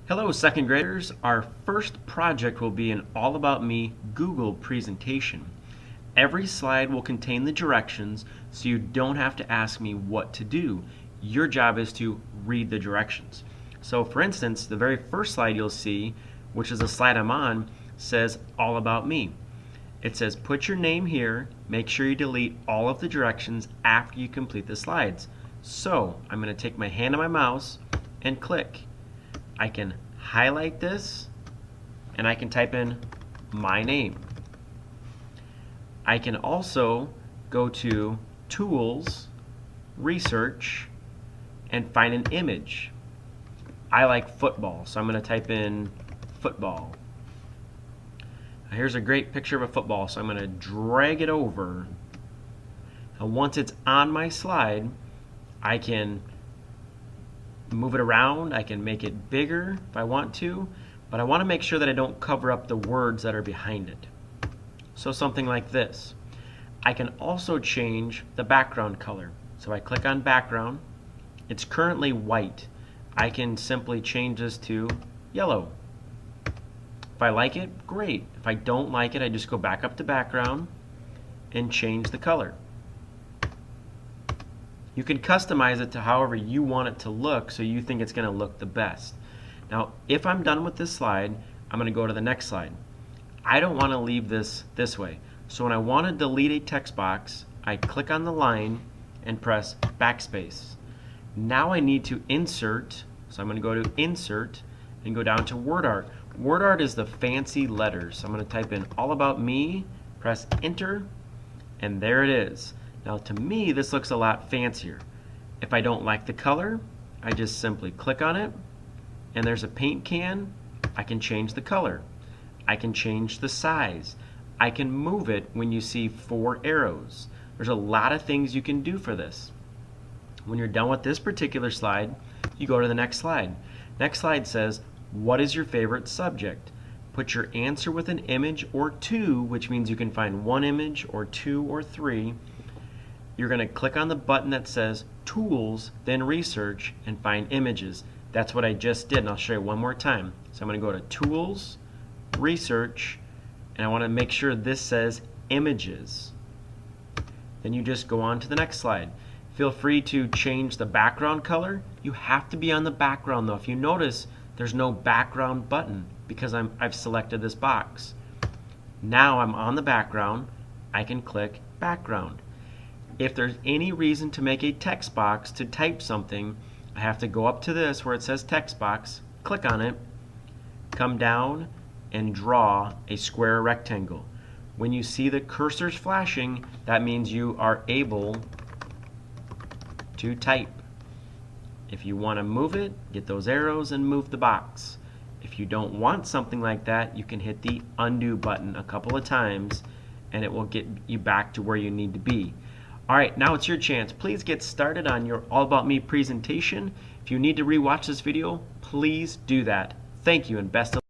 Hello, second graders. Our first project will be an All About Me Google presentation. Every slide will contain the directions, so you don't have to ask me what to do. Your job is to read the directions. So for instance, the very first slide you'll see, which is the slide I'm on, says All About Me. It says put your name here, make sure you delete all of the directions after you complete the slides. So I'm going to take my hand on my mouse and click. I can highlight this and I can type in my name. I can also go to Tools, Research, and find an image. I like football, so I'm going to type in football. Now here's a great picture of a football, so I'm going to drag it over. Now once it's on my slide, I can move it around, I can make it bigger if I want to, but I want to make sure that I don't cover up the words that are behind it. So something like this. I can also change the background color. So I click on background. It's currently white. I can simply change this to yellow. If I like it, great. If I don't like it, I just go back up to background and change the color. You can customize it to however you want it to look so you think it's going to look the best. Now, if I'm done with this slide, I'm going to go to the next slide. I don't want to leave this way. So when I want to delete a text box, I click on the line and press backspace. Now I need to insert, so I'm going to go to Insert and go down to WordArt. WordArt is the fancy letters. So I'm going to type in All About Me, press Enter, and there it is. Now to me, this looks a lot fancier. If I don't like the color, I just simply click on it, and there's a paint can. I can change the color. I can change the size. I can move it when you see 4 arrows. There's a lot of things you can do for this. When you're done with this particular slide, you go to the next slide. Next slide says, what is your favorite subject? Put your answer with an image or 2, which means you can find 1 image or 2 or 3. You're going to click on the button that says Tools, then Research, and find images. That's what I just did, and I'll show you one more time. So I'm going to go to Tools, Research, and I want to make sure this says Images. Then you just go on to the next slide. Feel free to change the background color. You have to be on the background though. If you notice, there's no background button because I've selected this box. Now I'm on the background. I can click Background. If there's any reason to make a text box to type something, I have to go up to this where it says text box, click on it, come down and draw a square rectangle. When you see the cursors flashing, that means you are able to type. If you want to move it, get those arrows and move the box. If you don't want something like that, you can hit the undo button a couple of times and it will get you back to where you need to be. Alright, now it's your chance. Please get started on your All About Me presentation. If you need to rewatch this video, please do that. Thank you and best of luck.